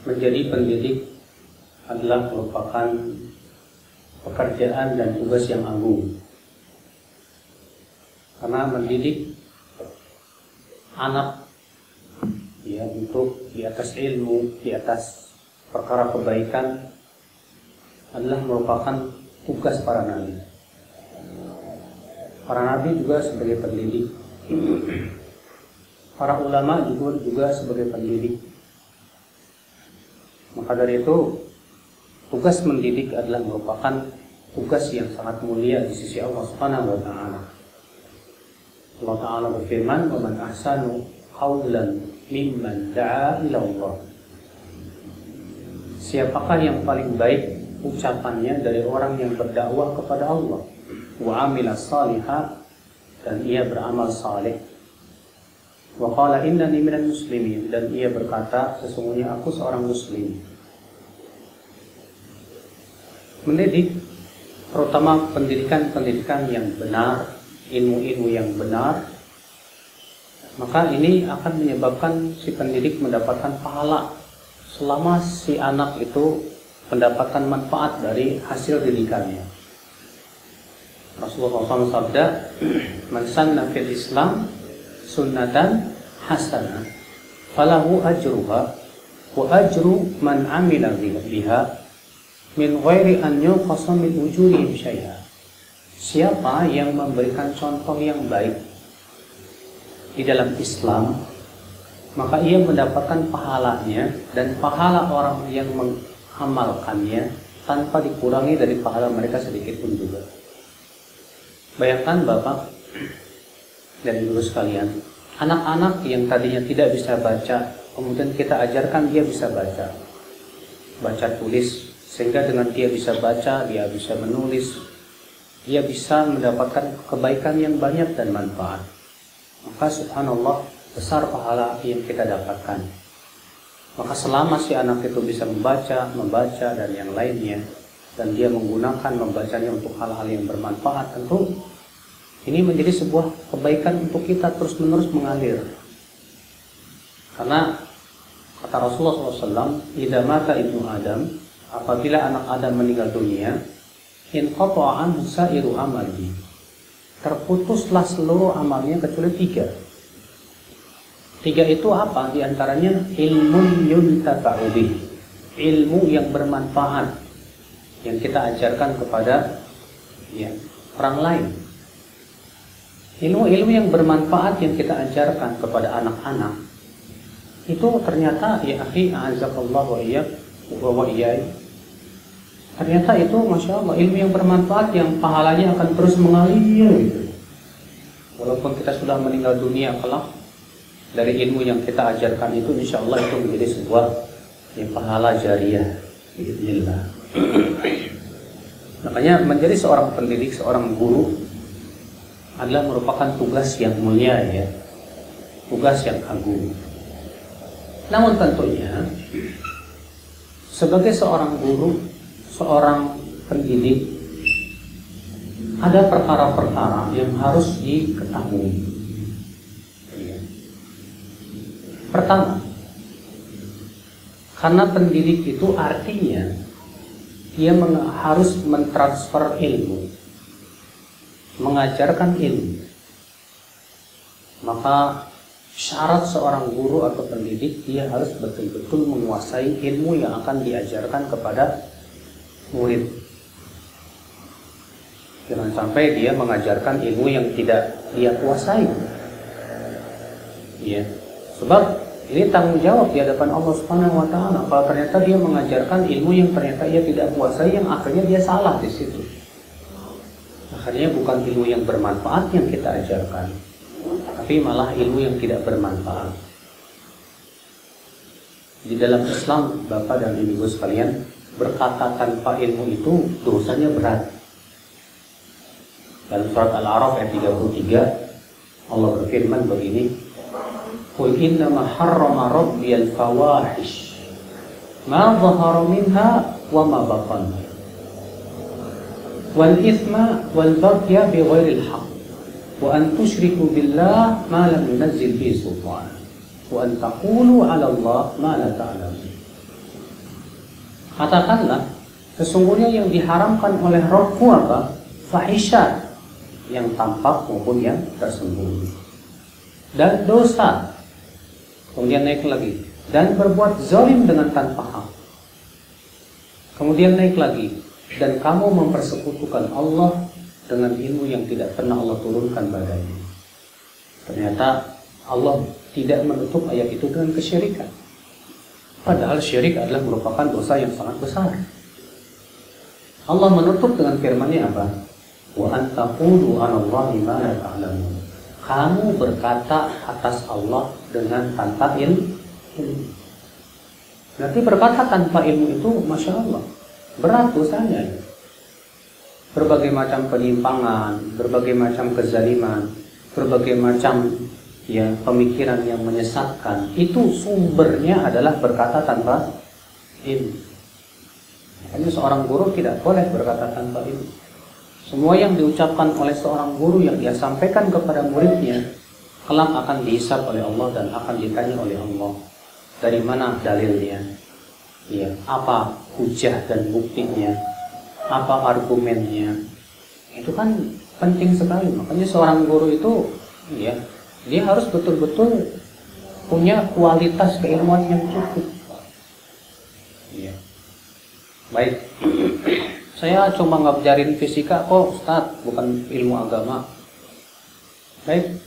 menjadi pendidik adalah merupakan pekerjaan dan tugas yang agung. Karena mendidik anak ya untuk di atas ilmu, di atas perkara kebaikan adalah merupakan tugas para nabi. Para nabi juga sebagai pendidik. Para ulama juga sebagai pendidik. Maka dari itu tugas mendidik adalah merupakan tugas yang sangat mulia di sisi Allah Subhanahu wa taala. Allah taala berfirman, "Wa man ahsanu qawlan mimman da'a ila Allah." Siapakah yang paling baik ucapannya dari orang yang berdakwah kepada Allah? Wa amila salihah, dan ia beramal saleh. Wa qala innani minal muslimin, dan ia berkata sesungguhnya aku seorang muslim. Mendidik, terutama pendidikan-pendidikan yang benar, ilmu-ilmu yang benar, maka ini akan menyebabkan si pendidik mendapatkan pahala selama si anak itu mendapatkan manfaat dari hasil didikannya. Rasulullah SAW sabda, "Man sanna fil Islam sunnatan hasanah falahu ajruha wa ajru man amila biha min ghairi an yuqasa min ujurihim syai'a." Siapa yang memberikan contoh yang baik di dalam Islam, maka ia mendapatkan pahalanya dan pahala orang yang mengamalkannya tanpa dikurangi dari pahala mereka sedikit pun juga. Bayangkan Bapak dan Ibu sekalian, anak-anak yang tadinya tidak bisa baca, kemudian kita ajarkan dia bisa baca tulis, sehingga dengan dia bisa baca, dia bisa menulis, dia bisa mendapatkan kebaikan yang banyak dan manfaat. Maka subhanallah, besar pahala yang kita dapatkan. Maka selama si anak itu bisa membaca dan yang lainnya, dan dia menggunakan membacanya untuk hal-hal yang bermanfaat, tentu ini menjadi sebuah kebaikan untuk kita terus-menerus mengalir. Karena kata Rasulullah SAW, "Idza mata ibnu Adam," apabila anak Adam meninggal dunia, "inqata'a anhu sa'iru amalihi," terputuslah seluruh amalnya kecuali 3. 3 itu apa? Di antaranya ilmu yuntafa'u bih, ilmu yang bermanfaat yang kita ajarkan kepada orang lain. Ilmu-ilmu yang bermanfaat yang kita ajarkan kepada anak-anak itu ternyata ya akhi a'azakallah wa iyyak wa iyai, ternyata itu masya Allah ilmu yang bermanfaat yang pahalanya akan terus mengalir gitu. Walaupun kita sudah meninggal dunia kelak, dari ilmu yang kita ajarkan itu insya Allah itu menjadi sebuah pahala jariah biiznillah. Makanya menjadi seorang pendidik, seorang guru adalah merupakan tugas yang mulia ya, tugas yang agung. Namun tentunya sebagai seorang guru, seorang pendidik, ada perkara-perkara yang harus diketahui. Pertama, karena pendidik itu artinya dia harus mentransfer ilmu, mengajarkan ilmu. Maka syarat seorang guru atau pendidik, dia harus betul-betul menguasai ilmu yang akan diajarkan kepada murid. Jangan sampai dia mengajarkan ilmu yang tidak dia kuasai. Ya, sebab ini tanggung jawab di hadapan Allah Subhanahu wa taala. Kalau ternyata dia mengajarkan ilmu yang ternyata ia tidak kuasai, yang akhirnya dia salah di situ. Akhirnya bukan ilmu yang bermanfaat yang kita ajarkan, tapi malah ilmu yang tidak bermanfaat. Di dalam Islam, Bapak dan Ibu sekalian, berkata tanpa ilmu itu dosanya berat. Dalam surat Al-A'raf ayat 33, Allah berfirman begini, "Qul innama harrama rabbiyal fawahish ma dhahara minha wa ma batan wal ithma wal baghya bighairil haqq wa an tusyriku billah ma lam yunzil bihi sultan wa an taqulu 'ala Allah ma la ta'lamun." Katakanlah, sesungguhnya yang diharamkan oleh Rabbku apa? Fahisha, yang tampak maupun yang tersembunyi, dan dosa. Kemudian naik lagi, dan berbuat zalim dengan tanpa hak. Kemudian naik lagi, dan kamu mempersekutukan Allah dengan ilmu yang tidak pernah Allah turunkan badannya. Ternyata Allah tidak menutup ayat itu dengan kesyirikan. Padahal syirik adalah merupakan dosa yang sangat besar. Allah menutup dengan firman-Nya apa? Wa antaqulu 'alallahi ma la ta'lamun. Kamu berkata atas Allah dengan tanpa ilmu. Berarti berkata tanpa ilmu itu, Masya Allah, berat dosanya. Berbagai macam penyimpangan, berbagai macam kezaliman, berbagai macam pemikiran yang menyesatkan, itu sumbernya adalah berkata tanpa ilmu. Makanya seorang guru tidak boleh berkata tanpa ilmu. Semua yang diucapkan oleh seorang guru yang dia sampaikan kepada muridnya, kelak akan dihisab oleh Allah dan akan ditanya oleh Allah, dari mana dalilnya, apa hujah dan buktinya, apa argumennya. Itu kan penting sekali. Makanya seorang guru itu dia harus betul-betul punya kualitas keilmuan yang cukup. Baik, saya cuma ngajarin fisika kok Ustaz, bukan ilmu agama. Baik,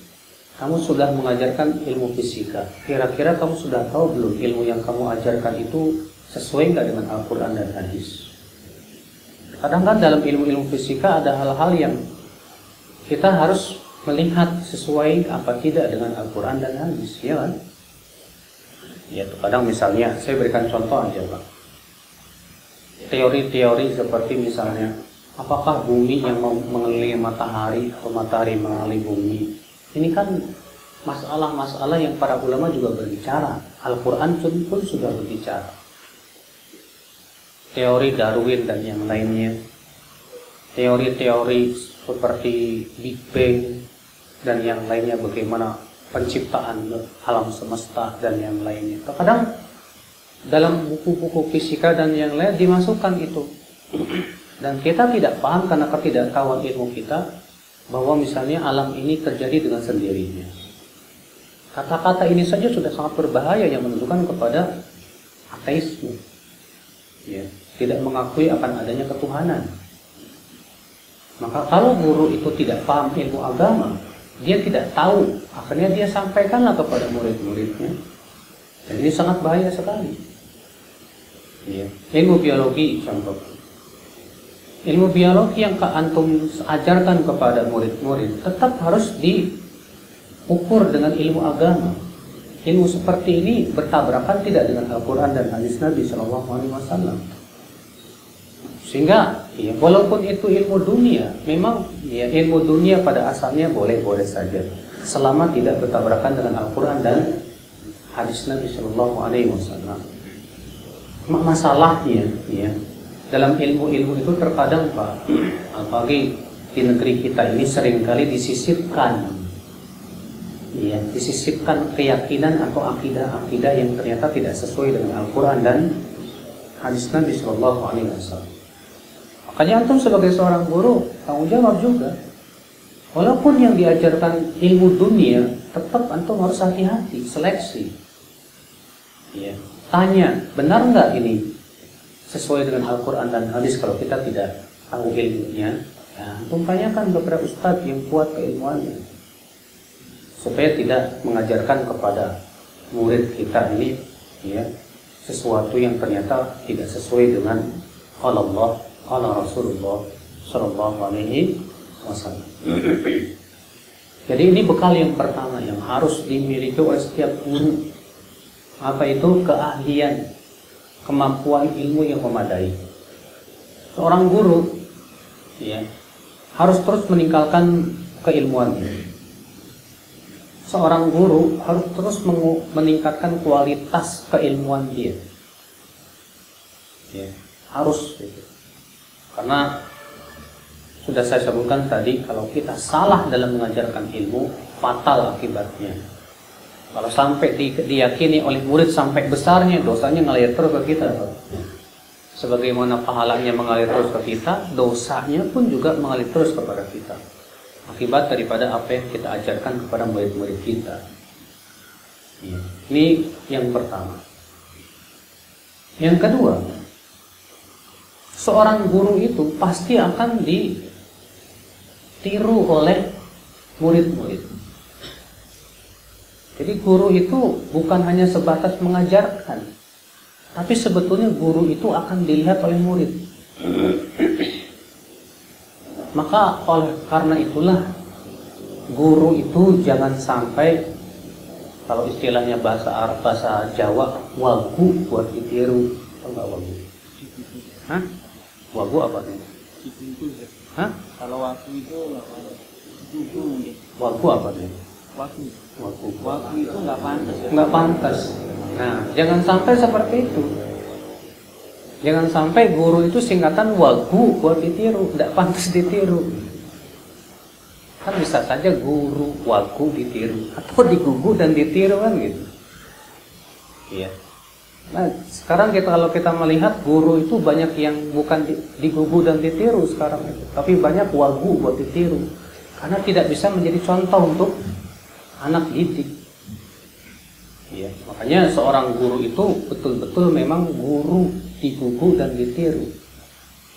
kamu sudah mengajarkan ilmu fisika. Kira-kira kamu sudah tahu belum ilmu yang kamu ajarkan itu sesuai nggak dengan Al-Quran dan Hadis? Kadang-kadang dalam ilmu-ilmu fisika ada hal-hal yang kita harus melihat sesuai apa tidak dengan Al-Quran dan Hadis, ya kan? Kadang misalnya, saya berikan contoh aja Pak. Teori-teori seperti misalnya, apakah bumi yang mengelilingi matahari atau matahari mengelilingi bumi? Ini kan masalah-masalah yang para ulama juga berbicara. Al-Quran pun sudah berbicara. Teori Darwin dan yang lainnya, teori-teori seperti Big Bang dan yang lainnya, bagaimana penciptaan alam semesta dan yang lainnya. Terkadang dalam buku-buku fisika dan yang lain dimasukkan itu, dan kita tidak paham karena ketidaktahuan ilmu kita bahwa misalnya alam ini terjadi dengan sendirinya. Kata-kata ini saja sudah sangat berbahaya yang menunjukkan kepada ateisme, tidak mengakui akan adanya ketuhanan. Maka kalau guru itu tidak paham ilmu agama, dia tidak tahu, akhirnya dia sampaikanlah kepada murid-muridnya, dan ini sangat bahaya sekali. Ilmu biologi contoh, ilmu biologi yang antum ajarkan kepada murid-murid tetap harus diukur dengan ilmu agama. Ilmu seperti ini bertabrakan tidak dengan Al-Quran dan Hadis Nabi SAW. Sehingga walaupun itu ilmu dunia, memang ilmu dunia pada asalnya boleh-boleh saja, selama tidak bertabrakan dengan Al-Quran dan Hadis Nabi SAW. Masalahnya dalam ilmu-ilmu itu terkadang Pak, apalagi di negeri kita ini seringkali disisipkan keyakinan atau akidah-akidah yang ternyata tidak sesuai dengan Al-Quran dan Hadis Nabi SAW. Makanya antum sebagai seorang guru tanggung jawab juga. Walaupun yang diajarkan ilmu dunia, tetap antum harus hati-hati, seleksi. Tanya, benar nggak ini sesuai dengan Al-Quran dan Hadis? Kalau kita tidak tahu ilmunya, antum tanyakan kepada ustadz yang kuat keilmuannya, supaya tidak mengajarkan kepada murid kita ini sesuatu yang ternyata tidak sesuai dengan qala Allah, qala Rasulullah sallallahu alaihi wasallam. Jadi ini bekal yang pertama yang harus dimiliki oleh setiap guru. Apa itu? Keahlian, kemampuan ilmu yang memadai. Seorang guru harus terus meningkatkan keilmuannya. Seorang guru harus terus meningkatkan kualitas keilmuan dia. Harus. Karena sudah saya sebutkan tadi, kalau kita salah dalam mengajarkan ilmu, fatal akibatnya. Kalau sampai diyakini oleh murid sampai besarnya, dosanya ngalir terus ke kita. Sebagaimana pahalanya mengalir terus ke kita, dosanya pun juga mengalir terus kepada kita. Akibat daripada apa yang kita ajarkan kepada murid-murid kita. Ya. Ini yang pertama. Yang kedua, seorang guru itu pasti akan ditiru oleh murid-murid. Jadi guru itu bukan hanya sebatas mengajarkan, tapi sebetulnya guru itu akan dilihat oleh murid. Maka karena itulah guru itu jangan sampai, kalau istilahnya bahasa Arab, bahasa Jawa, wagu buat ditiru. Tahu nggak wagu? Hah? Wagu apa nih? Hah? Kalau wagu itu mungkin. Wagu apa nih? Wagu itu nggak pantas. Nggak pantas. Nah, jangan sampai seperti itu. Jangan sampai guru itu singkatan wagu buat ditiru, nggak pantas ditiru. Kan bisa saja guru wagu ditiru atau digugu dan ditiru kan gitu. Iya. Nah, sekarang kalau kita melihat guru itu banyak yang bukan digugu dan ditiru sekarang itu, tapi banyak wagu buat ditiru karena tidak bisa menjadi contoh untuk anak didik. Iya, makanya seorang guru itu betul-betul memang guru digugu dan ditiru.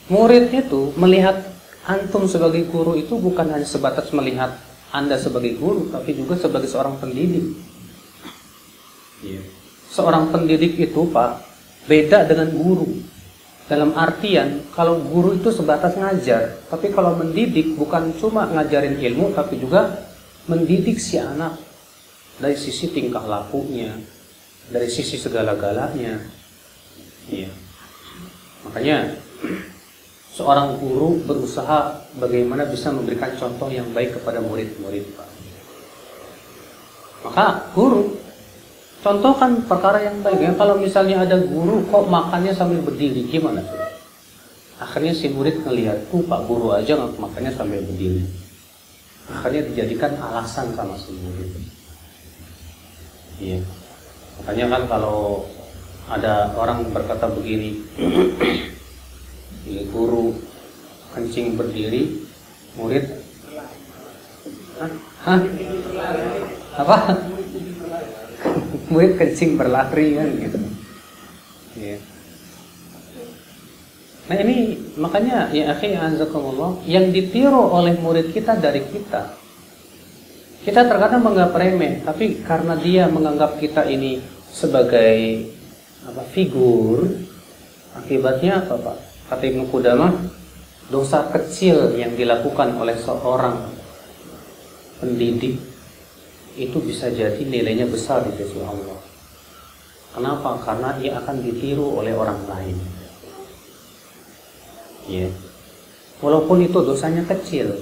Murid itu melihat antum sebagai guru itu bukan hanya sebatas melihat Anda sebagai guru, tapi juga sebagai seorang pendidik. Iya. Seorang pendidik itu, Pak, beda dengan guru. Dalam artian, kalau guru itu sebatas ngajar, tapi kalau mendidik bukan cuma ngajarin ilmu, tapi juga mendidik si anak dari sisi tingkah lakunya, dari sisi segala-galanya. Iya. Makanya seorang guru berusaha bagaimana bisa memberikan contoh yang baik kepada murid-murid, Pak. Maka guru contohkan perkara yang baik. Ya, kalau misalnya ada guru kok makannya sambil berdiri, gimana tuh? Akhirnya si murid ngelihat, tuh Pak Guru aja makannya sambil berdiri. Akhirnya dijadikan alasan sama si murid. Iya. Makanya kan kalau ada orang berkata begini, guru kencing berdiri, murid, hah? Apa? Murid kencing berlari kan gitu. Ya. Nah ini makanya ya akhi azakumullah, yang ditiru oleh murid kita dari kita. Kita terkadang menganggap remeh, tapi karena dia menganggap kita ini sebagai figur, akibatnya apa, Pak? Kata Ibnu Qudamah, dosa kecil yang dilakukan oleh seorang pendidik itu bisa jadi nilainya besar di sisi Allah. Kenapa? Karena dia akan ditiru oleh orang lain. Ya. Walaupun itu dosanya kecil,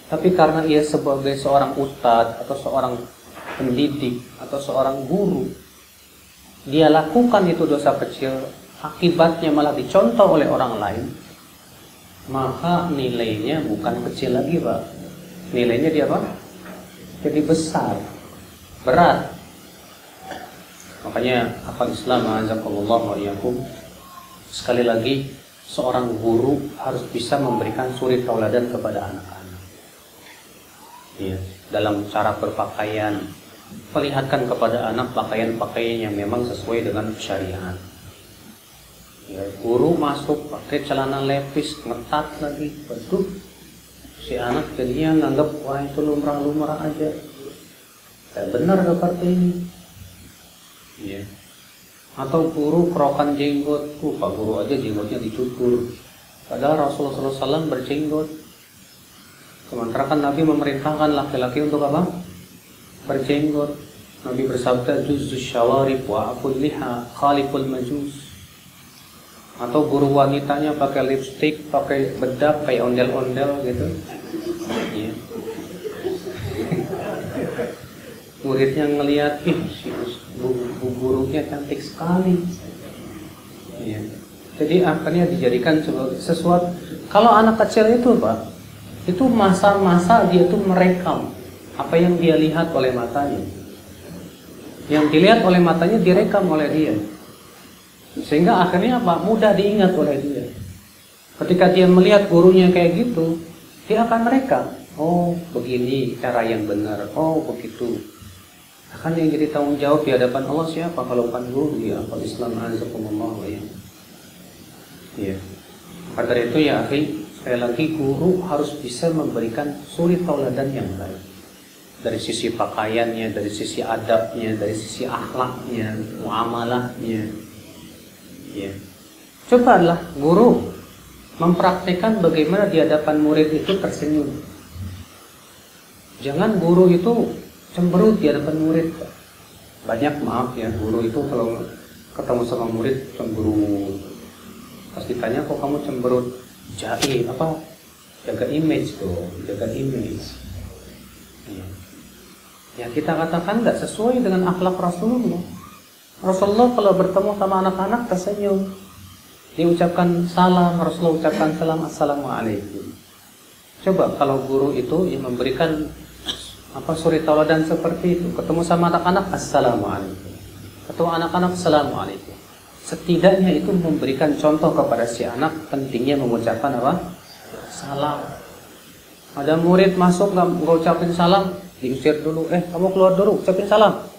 tapi karena ia sebagai seorang ustadz atau seorang pendidik atau seorang guru, dia lakukan itu dosa kecil, akibatnya malah dicontoh oleh orang lain, maka nilainya bukan kecil lagi, Pak. Nilainya dia apa? Jadi besar, berat. Makanya akal Islam azakumullah wa iyyakum, sekali lagi seorang guru harus bisa memberikan suri tauladan kepada anak-anak. Ya, dalam cara berpakaian, perlihatkan kepada anak pakaian-pakaian yang memang sesuai dengan syariat. Ya, guru masuk pakai celana levis ngetat lagi, betul. Si anak jadinya nganggap wah itu lumrah-lumrah aja. Kayak benar seperti ini. Ya. Atau guru kerokan jenggot, Pak Guru aja jenggotnya dicukur. Padahal Rasulullah SAW berjenggot. Sementara kan Nabi memerintahkan laki-laki untuk apa? Berjenggot. Nabi bersabda, "Juzzus syawarib wa aqul liha khaliful majus." Atau guru wanitanya pakai lipstik, pakai bedak, kayak ondel-ondel gitu. Ya. Muridnya ngelihat, si gurunya cantik sekali. Ya. Jadi akhirnya dijadikan sesuatu. Kalau anak kecil itu, Pak, itu masa-masa dia tuh merekam apa yang dia lihat oleh matanya. Yang dilihat oleh matanya direkam oleh dia. Sehingga akhirnya apa? Mudah diingat oleh dia. Ketika dia melihat gurunya kayak gitu, dia akan mereka, oh begini cara yang benar, oh begitu. Akan yang jadi tanggung jawab di hadapan Allah siapa kalau bukan guru ya? Kalau Islam azakumullah ya. Iya. Maka dari itu ya akhi, sekali lagi guru harus bisa memberikan suri tauladan yang baik. Dari sisi pakaiannya, dari sisi adabnya, dari sisi akhlaknya, muamalahnya. Ya. Cobalah guru mempraktikkan bagaimana di hadapan murid itu tersenyum. Jangan guru itu cemberut di hadapan murid. Banyak maaf ya, guru itu kalau ketemu sama murid cemberut. Pas ditanya kok kamu cemberut, jaim apa? Jaga image tuh, jaga image. Ya kita katakan nggak sesuai dengan akhlak Rasulullah. Rasulullah kalau bertemu sama anak-anak tersenyum, diucapkan salam, Rasulullah ucapkan salam, assalamualaikum. Coba kalau guru itu yang memberikan suri tauladan seperti itu, ketemu sama anak-anak assalamualaikum, ketemu anak-anak assalamualaikum. Setidaknya itu memberikan contoh kepada si anak pentingnya mengucapkan salam. Ada murid masuk nggak ucapin salam, diusir dulu. Kamu keluar dulu, ucapin salam.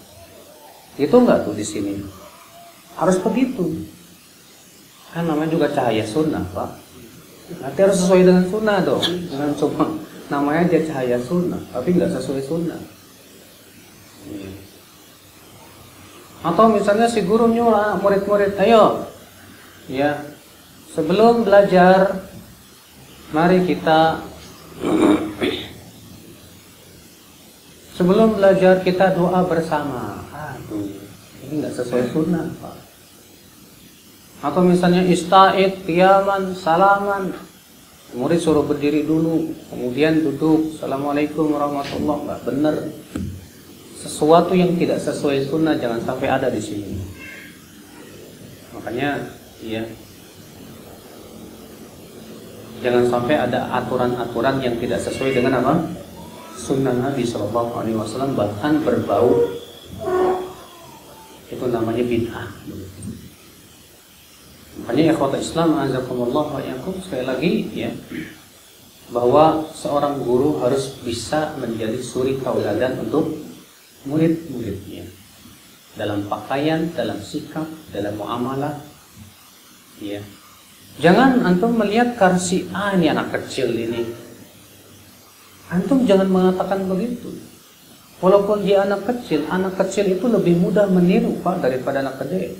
Itu nggak tuh di sini. Harus begitu. Kan namanya juga cahaya sunnah, Pak. Nanti harus sesuai dengan sunnah dong. Jangan cuma namanya dia cahaya sunnah, tapi nggak sesuai sunnah. Atau misalnya si guru nyuruh murid-murid, ayo, ya, sebelum belajar, mari kita doa bersama. Aduh, ini nggak sesuai sunnah, Pak. Atau misalnya ista'id, qiyaman, salaman. Murid suruh berdiri dulu, kemudian duduk. Assalamualaikum warahmatullahi wabarakatuh. Nggak benar. Sesuatu yang tidak sesuai sunnah jangan sampai ada di sini. Makanya, ya, jangan sampai ada aturan-aturan yang tidak sesuai dengan apa? Sunnah Nabi Shallallahu Alaihi Wasallam, bahkan berbau. Itu namanya bid'ah. Makanya ikhwat Islam azakumullah wa iyyakum, sekali lagi ya, bahwa seorang guru harus bisa menjadi suri tauladan untuk murid-muridnya dalam pakaian, dalam sikap, dalam muamalah. Ya. Jangan antum melihat karsi ini anak kecil ini. Antum jangan mengatakan begitu. Walaupun dia anak kecil itu lebih mudah meniru, Pak, daripada anak gede.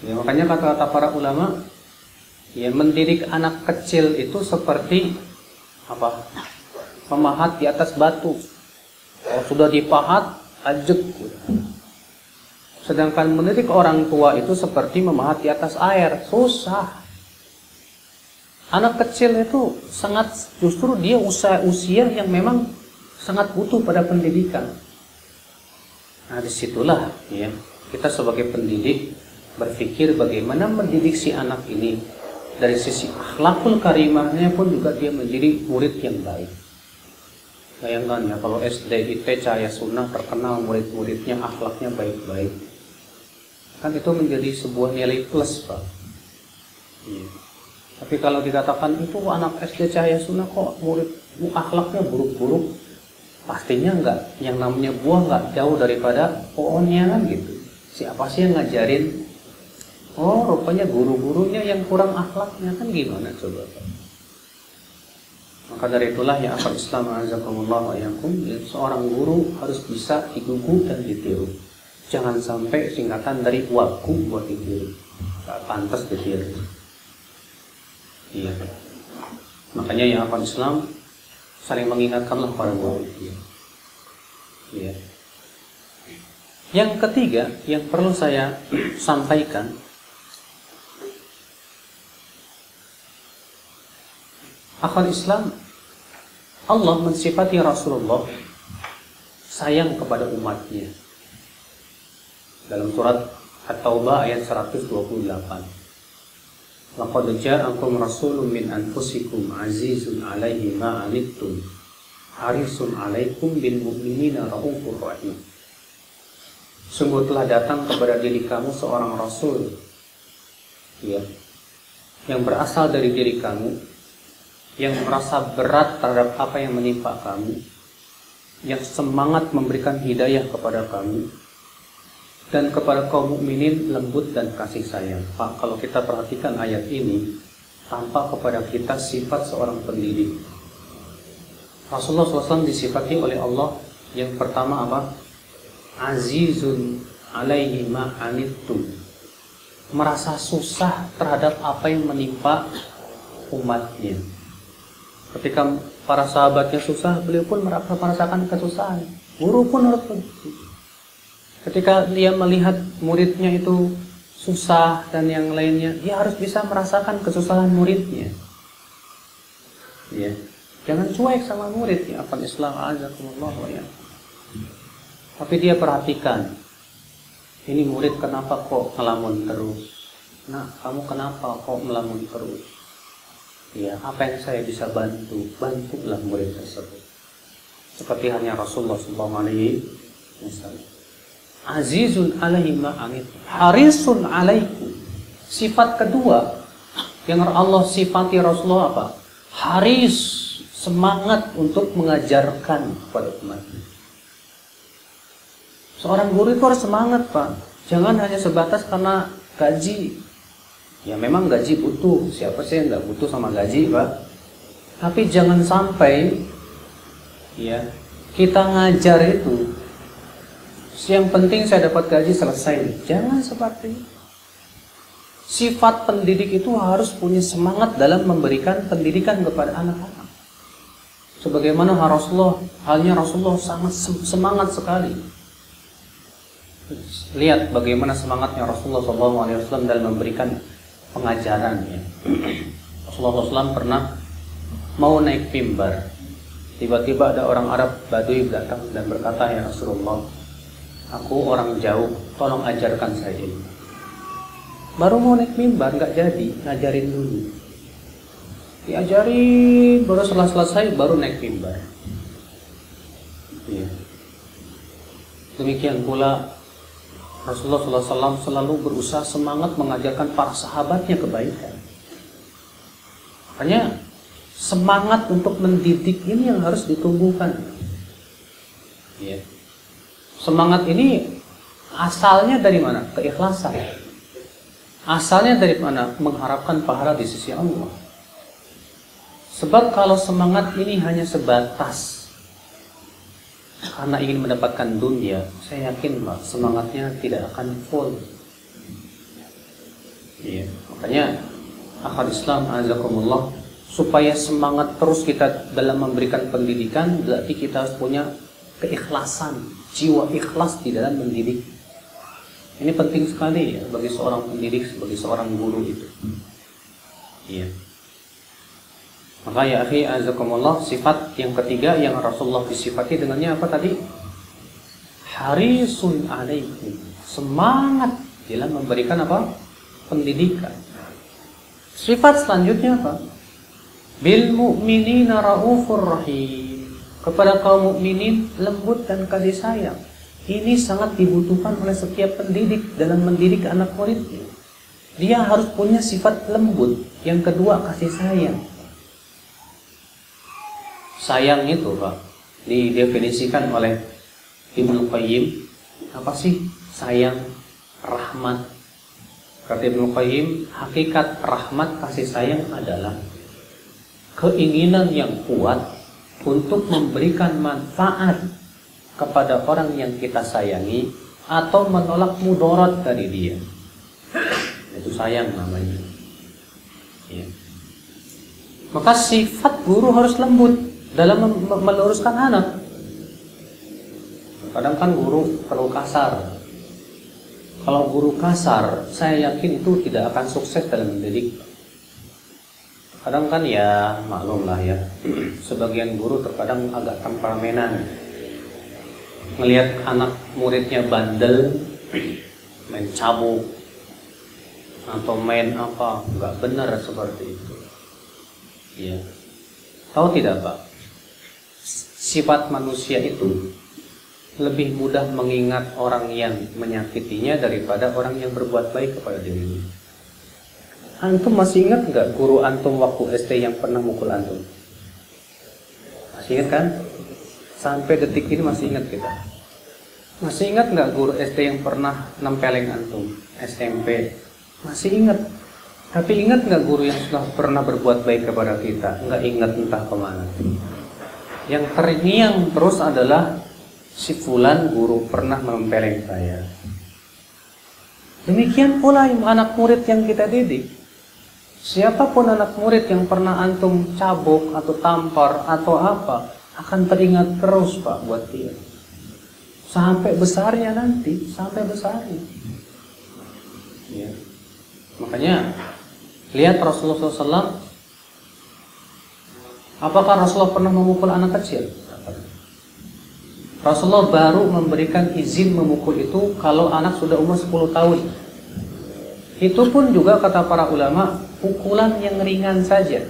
Ya, makanya kata-kata para ulama, ya, mendidik anak kecil itu seperti apa? Memahat di atas batu. Kalau sudah dipahat, ajek. Sedangkan mendidik orang tua itu seperti memahat di atas air, susah. Anak kecil itu justru dia usia yang memang sangat butuh pada pendidikan. Nah, disitulah ya kita sebagai pendidik berpikir bagaimana mendidik si anak ini dari sisi akhlakul karimahnya pun juga dia menjadi murid yang baik. Bayangkan ya kalau SD IT Cahaya Sunnah terkenal murid-muridnya akhlaknya baik-baik, kan itu menjadi sebuah nilai plus, Pak. Ya. Tapi kalau dikatakan itu anak SD Cahaya Sunnah kok murid akhlaknya buruk-buruk, pastinya enggak. Yang namanya buah enggak jauh daripada pohonnya kan gitu. Siapa sih yang ngajarin? Oh, rupanya guru-gurunya yang kurang akhlaknya, kan gimana coba, Pak? Maka dari itulah ya akal Islam azakumullah wa iyyakum, seorang guru harus bisa digugu dan ditiru. Jangan sampai singkatan dari wagu buat ditiru. Enggak pantas ditiru. Iya. Makanya ya akal Islam saling mengingatkanlah para murid. Iya. Yang ketiga yang perlu saya sampaikan, akal Islam, Allah mensifati Rasulullah sayang kepada umatnya dalam surat At-Taubah ayat 128. Laqad ja'akum rasulun min anfusikum azizun 'alaihi ma 'anittum harisun 'alaikum bil mu'minina raufur rahim. sungguh telah datang kepada diri kamu seorang Rasul, ya, yang berasal dari diri kamu, yang merasa berat terhadap apa yang menimpa kamu, yang semangat memberikan hidayah kepada kamu, dan kepada kaum mukminin lembut dan kasih sayang. Pak, kalau kita perhatikan ayat ini, tampak kepada kita sifat seorang pendidik. Rasulullah SAW disifati oleh Allah yang pertama apa? Azizun alaihi ma anittum, merasa susah terhadap apa yang menimpa umatnya. Ketika para sahabatnya susah, beliau pun merasakan kesusahan. Guru pun harus begitu. Ketika dia melihat muridnya itu susah dan yang lainnya, dia harus bisa merasakan kesusahan muridnya. Ya, jangan cuek sama muridnya. Apa Islam azakumullah wa ya. Tapi dia perhatikan, ini murid kenapa kok ngelamun terus? Nah, kamu kenapa kok melamun terus? Ya, apa yang saya bisa bantu, bantulah murid tersebut. Seperti hanya Rasulullah SAW. Azizun alaihi ma anittum, harisun alaikum. Sifat kedua yang Allah sifati Rasulullah apa? Haris, semangat untuk mengajarkan kepada umatnya. Seorang guru itu harus semangat, Pak. Jangan hanya sebatas karena gaji. Ya memang gaji butuh. Siapa sih yang nggak butuh sama gaji, Pak? Tapi jangan sampai ya kita ngajar itu yang penting saya dapat gaji selesai. Jangan seperti itu. Sifat pendidik itu harus punya semangat dalam memberikan pendidikan kepada anak-anak. Sebagaimana halnya Rasulullah sangat semangat sekali. Lihat bagaimana semangatnya Rasulullah SAW dalam memberikan pengajaran. Ya. Rasulullah SAW pernah mau naik mimbar. Tiba-tiba ada orang Arab Badui datang dan berkata, ya Rasulullah, aku orang jauh, tolong ajarkan saya ini. Baru mau naik mimbar, nggak jadi, ngajarin dulu. Diajarin, baru setelah selesai, baru naik mimbar. Ya. Demikian pula Rasulullah SAW selalu berusaha semangat mengajarkan para sahabatnya kebaikan. Makanya semangat untuk mendidik ini yang harus ditumbuhkan. Ya. Semangat ini asalnya dari mana? Keikhlasan. Asalnya dari mana? Mengharapkan pahala di sisi Allah. Sebab kalau semangat ini hanya sebatas karena ingin mendapatkan dunia, saya yakin Pak, semangatnya tidak akan full. Ya, makanya akhwat Islam azakumullah, supaya semangat terus kita dalam memberikan pendidikan, berarti kita harus punya keikhlasan, jiwa ikhlas di dalam mendidik. Ini penting sekali ya bagi seorang pendidik, bagi seorang guru itu. Iya. Maka ya akhi azakumullah, sifat yang ketiga yang Rasulullah disifati dengannya apa tadi? Harisun alaikum, semangat dalam memberikan apa? Pendidikan. Sifat selanjutnya apa? Bil mu'minina raufur rahim, kepada kaum mukminin lembut dan kasih sayang. Ini sangat dibutuhkan oleh setiap pendidik dalam mendidik anak muridnya. Dia harus punya sifat lembut. Yang kedua kasih sayang. Sayang itu Pak didefinisikan oleh Ibnu Qayyim, apa sih sayang, rahmat? Kata Ibnu Qayyim, hakikat rahmat kasih sayang adalah keinginan yang kuat untuk memberikan manfaat kepada orang yang kita sayangi atau menolak mudarat dari dia. Itu sayang namanya. Ya. Maka sifat guru harus lembut dalam meluruskan anak. Kadang kan guru perlu kasar. Kalau guru kasar, saya yakin itu tidak akan sukses dalam mendidik. Kadang kan ya maklum lah ya, sebagian guru terkadang agak temperamenan. Ngelihat anak muridnya bandel, main cabut atau main apa, nggak benar seperti itu. Ya, tahu tidak Pak? Sifat manusia itu lebih mudah mengingat orang yang menyakitinya daripada orang yang berbuat baik kepada dirinya. Antum masih ingat nggak guru antum waktu SD yang pernah mukul antum? Masih ingat kan? Sampai detik ini masih ingat kita. Masih ingat nggak guru SD yang pernah nempeleng antum? SMP? Masih ingat. Tapi ingat nggak guru yang sudah pernah berbuat baik kepada kita? Nggak ingat, entah kemana. Yang terngiang terus adalah si fulan guru pernah menempeleng saya. Demikian pula anak murid yang kita didik. Siapapun anak murid yang pernah antum cabuk atau tampar atau apa, akan teringat terus Pak buat dia. Sampai besarnya nanti, sampai besarnya. Ya. Makanya lihat Rasulullah SAW. Apakah Rasulullah pernah memukul anak kecil? Rasulullah baru memberikan izin memukul itu kalau anak sudah umur 10 tahun. Itu pun juga kata para ulama, pukulan yang ringan saja.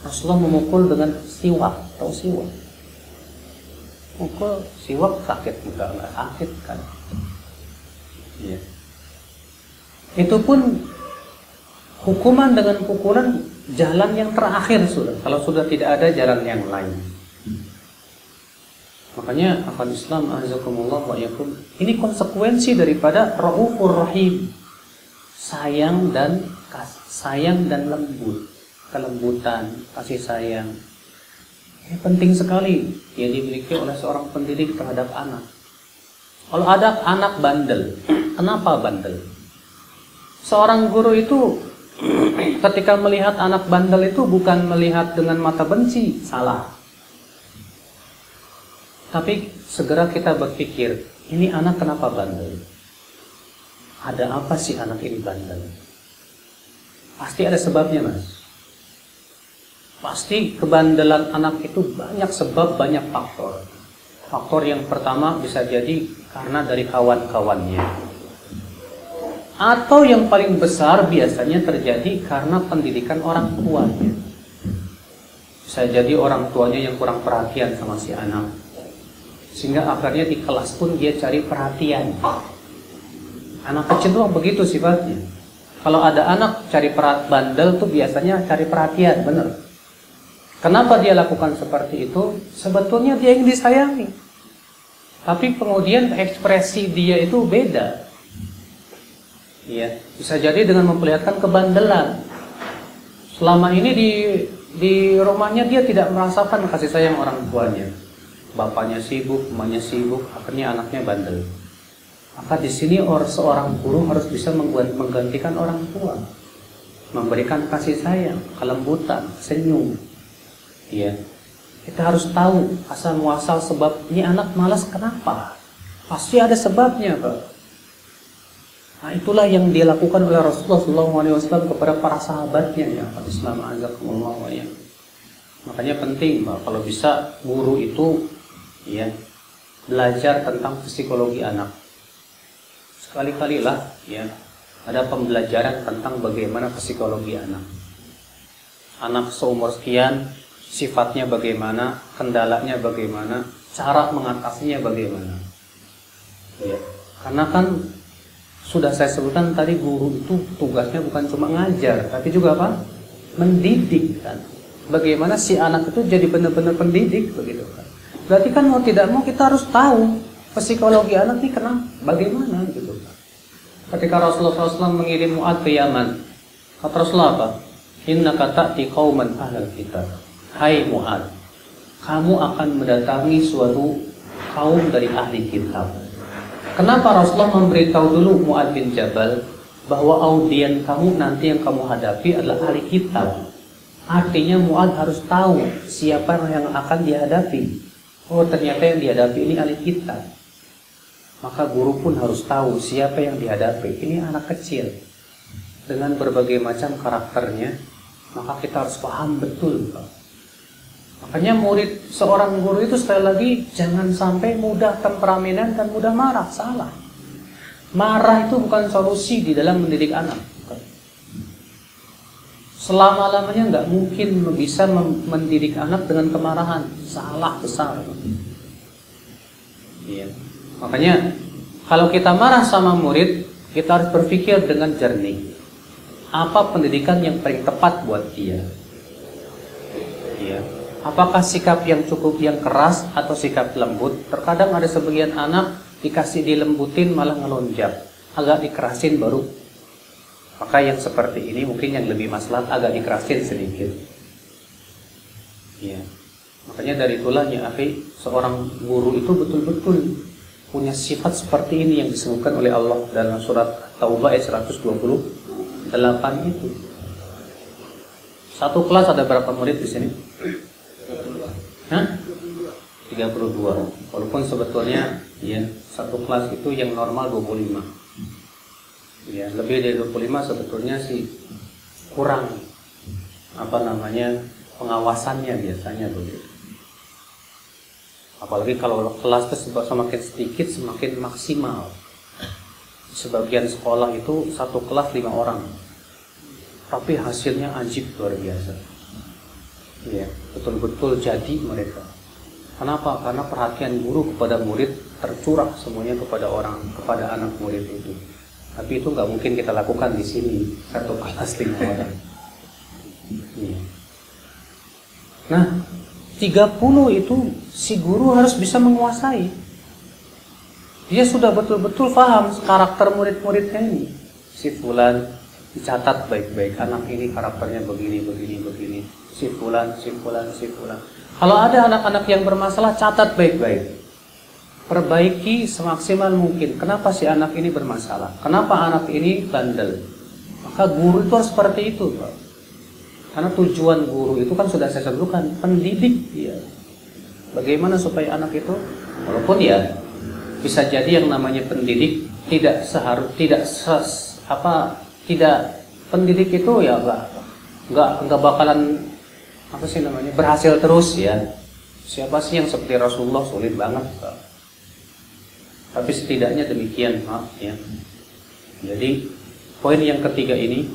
Rasulullah memukul dengan siwak, atau siwak. Mukul siwak sakit juga, nggak sakit kan? Ya. Itu pun hukuman dengan pukulan jalan yang terakhir sudah. Kalau sudah tidak ada jalan yang lain. Makanya akan Islam azakumullah wa yakum. Ini konsekuensi daripada Raufur Rahim. Sayang dan lembut, kelembutan, kasih sayang. Ini penting sekali yang dimiliki oleh seorang pendidik terhadap anak. Kalau ada anak bandel, kenapa bandel? Seorang guru itu ketika melihat anak bandel itu bukan melihat dengan mata benci, salah. Tapi segera kita berpikir, ini anak kenapa bandel? Ada apa sih anak ini bandel? Pasti ada sebabnya, Mas. Pasti kebandelan anak itu banyak sebab, banyak faktor. Faktor yang pertama bisa jadi karena dari kawan-kawannya. Atau yang paling besar biasanya terjadi karena pendidikan orang tuanya. Bisa jadi orang tuanya yang kurang perhatian sama si anak. Sehingga akhirnya di kelas pun dia cari perhatian. Anak kecil tuh begitu sifatnya. Kalau ada anak cari bandel tuh biasanya cari perhatian, bener. Kenapa dia lakukan seperti itu? Sebetulnya dia ingin disayangi. Tapi kemudian ekspresi dia itu beda. Ya, bisa jadi dengan memperlihatkan kebandelan. Selama ini di rumahnya dia tidak merasakan kasih sayang orang tuanya. Bapaknya sibuk, emaknya sibuk, akhirnya anaknya bandel. Maka di sini seorang guru harus bisa menggantikan orang tua, memberikan kasih sayang, kelembutan, senyum. Ya, kita harus tahu asal muasal sebab ini anak malas kenapa? Pasti ada sebabnya, Pak. Nah, itulah yang dilakukan oleh Rasulullah SAW kepada para sahabatnya ya. Islam azakumullah wa ya. Makanya penting, Pak, kalau bisa guru itu ya belajar tentang psikologi anak. Sekali-kalilah ya ada pembelajaran tentang bagaimana psikologi anak. Anak seumur sekian, sifatnya bagaimana, kendalanya bagaimana, cara mengatasinya bagaimana. Ya, karena kan sudah saya sebutkan tadi guru itu tugasnya bukan cuma ngajar, tapi juga apa? Mendidik kan. Bagaimana si anak itu jadi benar-benar pendidik begitu kan. Berarti kan mau tidak mau kita harus tahu psikologi anak ini kenapa, bagaimana gitu kan. Ketika Rasulullah SAW mengirim Mu'ad ke Yaman, kata Rasulullah apa? Innaka ta'ti qauman ahlal kitab. Hai Mu'ad, kamu akan mendatangi suatu kaum dari ahli kitab. Kenapa Rasulullah memberitahu dulu Mu'ad bin Jabal bahwa audien kamu nanti yang kamu hadapi adalah ahli kitab? Artinya Mu'ad harus tahu siapa yang akan dihadapi. Oh, ternyata yang dihadapi ini ahli kitab. Maka guru pun harus tahu siapa yang dihadapi. Ini anak kecil dengan berbagai macam karakternya. Maka kita harus paham betul, Pak. Makanya seorang guru itu sekali lagi jangan sampai mudah temperamenan dan mudah marah. Salah. Marah itu bukan solusi di dalam mendidik anak. Selama-lamanya nggak mungkin bisa mendidik anak dengan kemarahan. Salah besar. Iya. Makanya kalau kita marah sama murid, kita harus berpikir dengan jernih. Apa pendidikan yang paling tepat buat dia? Ya. Apakah sikap yang cukup yang keras atau sikap lembut? Terkadang ada sebagian anak dikasih dilembutin malah ngelonjak, agak dikerasin baru. Maka yang seperti ini mungkin yang lebih maslahat agak dikerasin sedikit. Ya. Makanya dari itulah ya akhi, seorang guru itu betul-betul punya sifat seperti ini yang disebutkan oleh Allah dalam surat Taubah ayat 128 itu. Satu kelas ada berapa murid di sini? Hah? 32. Walaupun sebetulnya ya satu kelas itu yang normal 25. Ya, lebih dari 25 sebetulnya sih kurang pengawasannya biasanya begitu. Apalagi kalau kelas itu semakin sedikit semakin maksimal. Sebagian sekolah itu satu kelas 5 orang, tapi hasilnya ajib luar biasa. Ya, betul-betul jadi mereka. Kenapa? Karena perhatian guru kepada murid tercurah semuanya kepada anak murid itu. Tapi itu nggak mungkin kita lakukan di sini satu kelas 5 orang. Ya. Nah, 30 itu si guru harus bisa menguasai. Dia sudah betul-betul paham karakter murid-muridnya ini. Si fulan dicatat baik-baik, anak ini karakternya begini. Si fulan. Kalau ada anak-anak yang bermasalah, catat baik-baik. Perbaiki semaksimal mungkin. Kenapa si anak ini bermasalah? Kenapa anak ini bandel? Maka guru itu harus seperti itu, Pak. Karena tujuan guru itu kan sudah saya sebutkan, pendidik dia. Bagaimana supaya anak itu, walaupun ya bisa jadi yang namanya pendidik tidak pendidik itu ya nggak bakalan berhasil terus ya. Siapa sih yang seperti Rasulullah? Sulit banget, Pak. Tapi setidaknya demikian, Pak, ya. Jadi poin yang ketiga ini,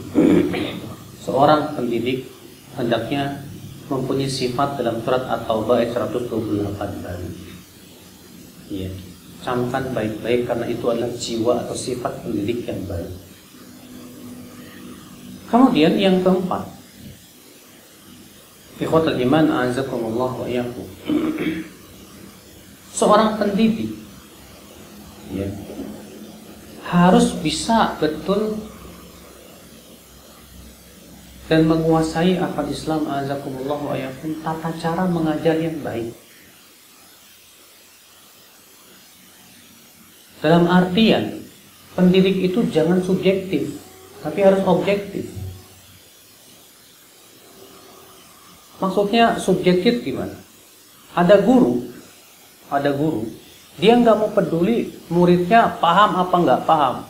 seorang pendidik hendaknya mempunyai sifat dalam surat At-Taubah ayat 128 tadi. Ya, camkan baik-baik karena itu adalah jiwa atau sifat pendidik yang baik. Kemudian yang keempat, ikhwatul iman a'azakumullah wa iyyakum. Seorang pendidik ya, harus bisa betul dan menguasai akal Islam a'azakumullah wa iyyakum, tata cara mengajar yang baik. Dalam artian pendidik itu jangan subjektif, tapi harus objektif. Maksudnya subjektif gimana? Ada guru, dia nggak mau peduli muridnya paham apa nggak paham.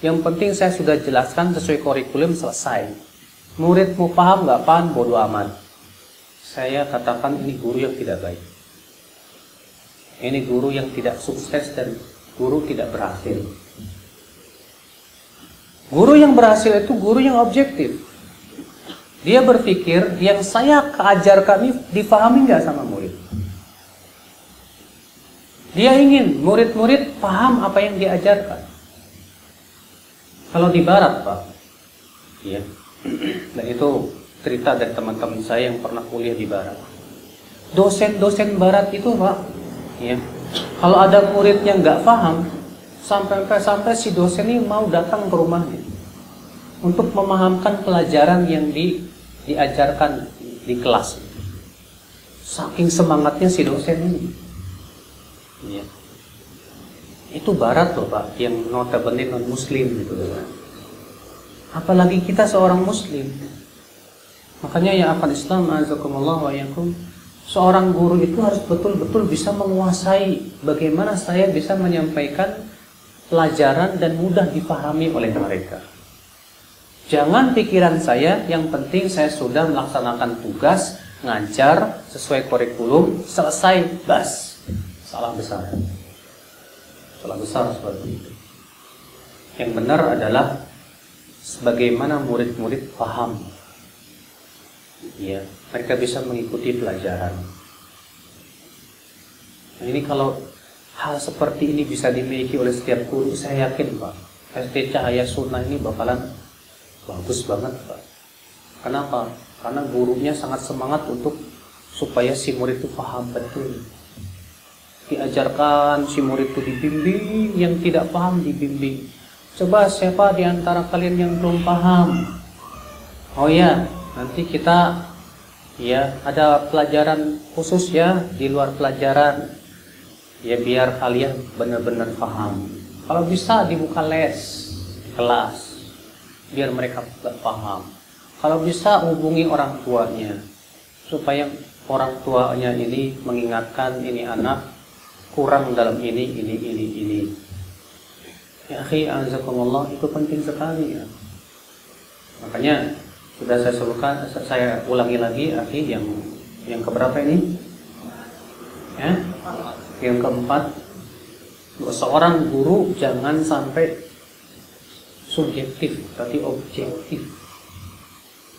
Yang penting saya sudah jelaskan sesuai kurikulum, selesai. Murid mau paham nggak paham, bodo amat. Saya katakan ini guru yang tidak baik. Ini guru yang tidak sukses dan guru tidak berhasil. Guru yang berhasil itu guru yang objektif. Dia berpikir yang saya ajarkan ini difahami nggak sama murid. Dia ingin murid-murid paham apa yang diajarkan. Kalau di Barat, Pak, ya, dan itu cerita dari teman-teman saya yang pernah kuliah di Barat. Dosen-dosen Barat itu, Pak, ya, kalau ada murid yang nggak paham, sampai si dosen ini mau datang ke rumahnya untuk memahamkan pelajaran yang diajarkan di kelas. Saking semangatnya si dosen ini. Ya. Itu Barat loh, Pak, yang notabene non muslim gitu loh. Apalagi kita seorang muslim. Makanya ya akal Islam azakumullah wa iyyakum, seorang guru itu harus betul-betul bisa menguasai bagaimana saya bisa menyampaikan pelajaran dan mudah dipahami oleh mereka. Jangan pikiran saya, yang penting saya sudah melaksanakan tugas, ngajar sesuai kurikulum, selesai, bas. Salah besar. Salah besar seperti itu. Yang benar adalah sebagaimana murid-murid paham. Ya, mereka bisa mengikuti pelajaran. Nah, ini kalau hal seperti ini bisa dimiliki oleh setiap guru, saya yakin Pak, SD Cahaya Sunnah ini bakalan bagus banget Pak. Kenapa? Karena gurunya sangat semangat untuk supaya si murid itu paham betul. Diajarkan, si murid itu dibimbing, yang tidak paham dibimbing. Coba siapa di antara kalian yang belum paham? Oh ya, nanti kita ya ada pelajaran khusus ya di luar pelajaran. Ya biar kalian benar-benar paham. Kalau bisa dibuka les, kelas, biar mereka paham. Kalau bisa hubungi orang tuanya, supaya orang tuanya ini mengingatkan ini anak kurang dalam ini. Ya akhi, azakumullah, itu penting sekali ya. Makanya sudah saya sebutkan, saya ulangi lagi akhi, yang keberapa ini? Ya? Yang keempat, seorang guru jangan sampai subjektif, tapi objektif.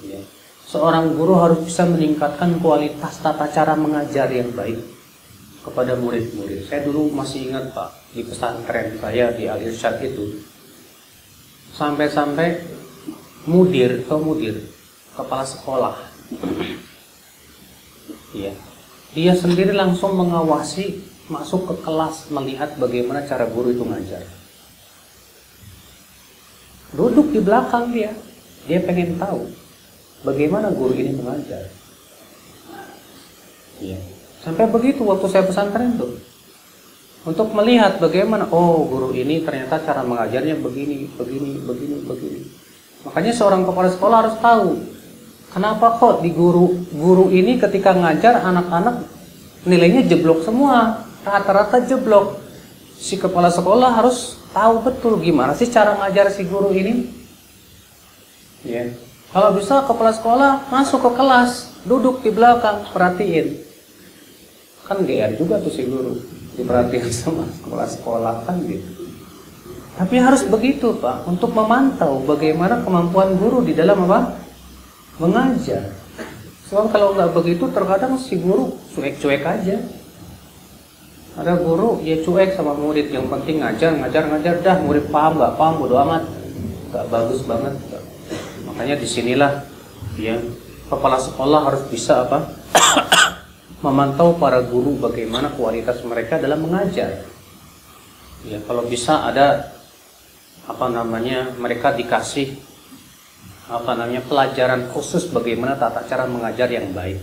Ya. Seorang guru harus bisa meningkatkan kualitas tata cara mengajar yang baik kepada murid-murid. Saya dulu masih ingat Pak, di pesantren saya di Al Irsyad itu, sampai-sampai mudir, kepala sekolah, ya, dia sendiri langsung mengawasi, masuk ke kelas, melihat bagaimana cara guru itu ngajar. Duduk di belakang dia pengen tahu bagaimana guru ini mengajar. Ya. Sampai begitu waktu saya pesantren tuh, untuk melihat bagaimana, oh guru ini ternyata cara mengajarnya begini. Makanya seorang kepala sekolah harus tahu, kenapa kok di guru ini ketika ngajar anak-anak nilainya jeblok semua, rata-rata jeblok. Si kepala sekolah harus tahu betul gimana sih cara ngajar si guru ini. Ya. Kalau bisa kepala sekolah masuk ke kelas, duduk di belakang, perhatiin. Kan GR juga tuh si guru, diperhatiin sama kepala sekolah kan gitu. Tapi harus begitu Pak, untuk memantau bagaimana kemampuan guru di dalam apa? Mengajar. Soal kalau nggak begitu terkadang si guru cuek-cuek aja. Ada guru ya cuek sama murid, yang penting ngajar dah, murid paham nggak paham bodo amat, nggak bagus banget. Makanya disinilah ya kepala sekolah harus bisa apa? Memantau para guru bagaimana kualitas mereka dalam mengajar. Ya kalau bisa ada mereka dikasih pelajaran khusus bagaimana tata cara mengajar yang baik.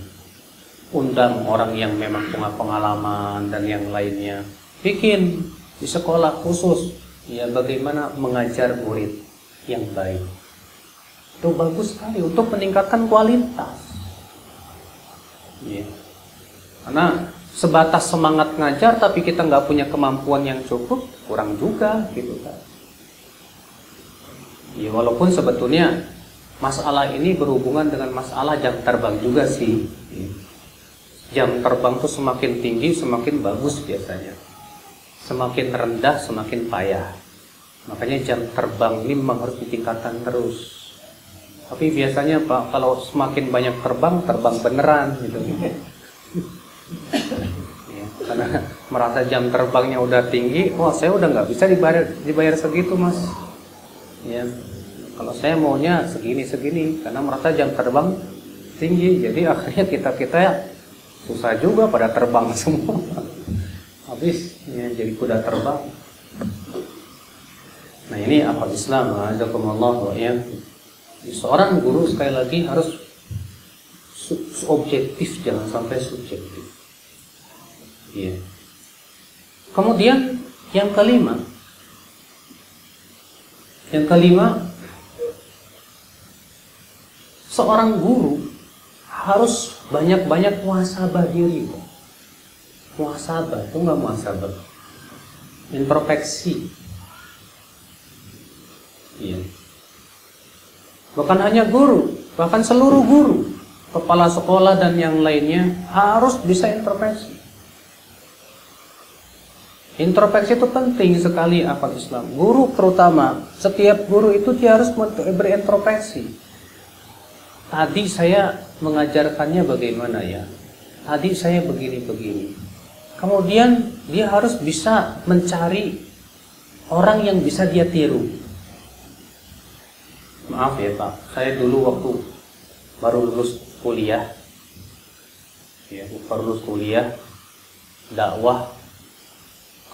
Undang orang yang memang punya pengalaman dan yang lainnya. Bikin di sekolah khusus ya bagaimana mengajar murid yang baik. Itu bagus sekali untuk meningkatkan kualitas. Ya. Karena sebatas semangat ngajar tapi kita nggak punya kemampuan yang cukup, kurang juga gitu kan. Ya walaupun sebetulnya masalah ini berhubungan dengan masalah jam terbang juga sih. Jam terbang tuh semakin tinggi semakin bagus biasanya. Semakin rendah semakin payah. Makanya jam terbang ini memang harus ditingkatkan terus. Tapi biasanya Pak, kalau semakin banyak terbang beneran gitu. Ya, karena merasa jam terbangnya udah tinggi, wah saya udah nggak bisa dibayar segitu Mas. Ya, kalau saya maunya segini, karena merasa jam terbang tinggi, jadi akhirnya kita susah juga pada terbang semua. Habis ya, jadi kuda terbang. Nah ini apa Islam? Azakumullah ya. Seorang guru sekali lagi harus objektif, jangan sampai subjektif. Ya. Kemudian yang kelima, seorang guru harus banyak-banyak muhasabah diri. Muhasabah itu nggak muhasabah, introspeksi. Ya. Bukan hanya guru, bahkan seluruh guru, kepala sekolah dan yang lainnya harus bisa introspeksi. Introspeksi itu penting sekali akal Islam. Guru terutama, setiap guru itu dia harus berintrospeksi. Tadi saya mengajarkannya bagaimana ya? Tadi saya begini. Kemudian dia harus bisa mencari orang yang bisa dia tiru. Maaf ya Pak, saya dulu waktu baru lulus kuliah, dakwah,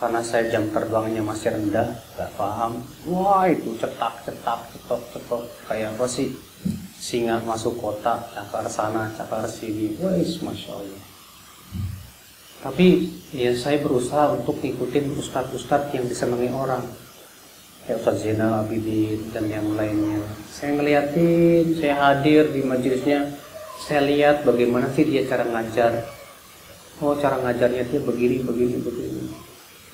karena saya jam terbangnya masih rendah, nggak paham. Wah itu cetak, kayak apa sih? Singa masuk kota, cakar sana, cakar sini. Wah, masya Allah. Tapi ya saya berusaha untuk ngikutin ustadz-ustadz yang disenangi orang, kayak Ustadz Zainal Abidin dan yang lainnya. Saya ngeliatin, saya hadir di majelisnya, saya lihat bagaimana sih dia cara ngajar. Oh, cara ngajarnya dia begini.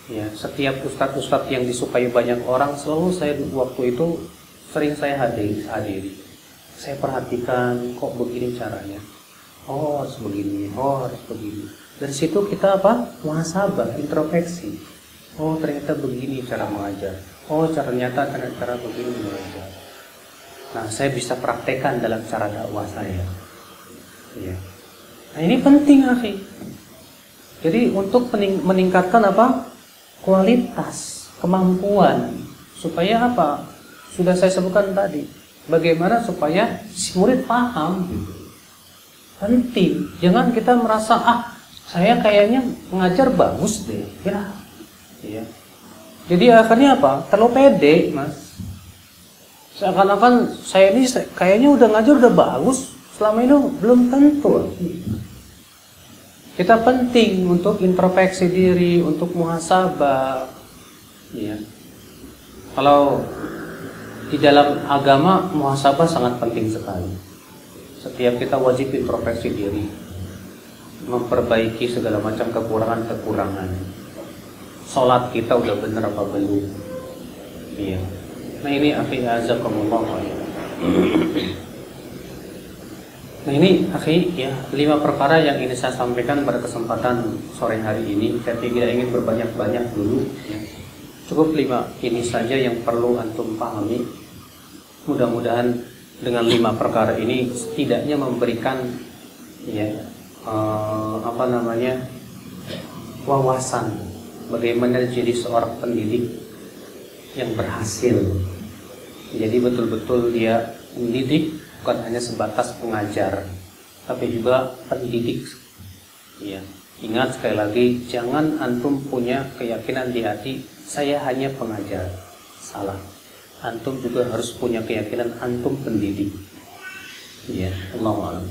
Ya, setiap ustadz-ustadz yang disukai banyak orang selalu saya waktu itu sering saya hadiri. Saya perhatikan kok begini caranya. Oh, harus begini. Dari situ kita muhasabah, introspeksi. Oh, ternyata begini cara mengajar. Oh, ternyata cara begini mengajar. Nah, saya bisa praktekkan dalam cara dakwah saya. Ya. Nah, ini penting, akhi. Jadi untuk meningkatkan kualitas, kemampuan, supaya sudah saya sebutkan tadi. Bagaimana supaya si murid paham? Penting. Jangan kita merasa saya kayaknya mengajar bagus deh. Ya. Jadi akhirnya terlalu pede, Mas. Seakan-akan saya ini kayaknya udah ngajar udah bagus. Selama ini belum tentu. Kita penting untuk introspeksi diri, untuk muhasabah. Ya. Kalau di dalam agama muhasabah sangat penting sekali. Setiap kita wajib introspeksi diri, memperbaiki segala macam kekurangan. Sholat kita udah benar apa belum? Iya. Nah ini akhi azakumullah. Nah ini akhi ya 5 perkara yang ini saya sampaikan pada kesempatan sore hari ini. Saya tidak ingin berbanyak-banyak dulu. Ya. Cukup 5 ini saja yang perlu antum pahami. Mudah-mudahan dengan 5 perkara ini setidaknya memberikan wawasan bagaimana jadi seorang pendidik yang berhasil. Jadi betul-betul dia mendidik, bukan hanya sebatas pengajar, tapi juga pendidik. Ya. Ingat sekali lagi, jangan antum punya keyakinan di hati saya hanya pengajar. Salah. Antum juga harus punya keyakinan antum pendidik. Ya, Allahu a'lam.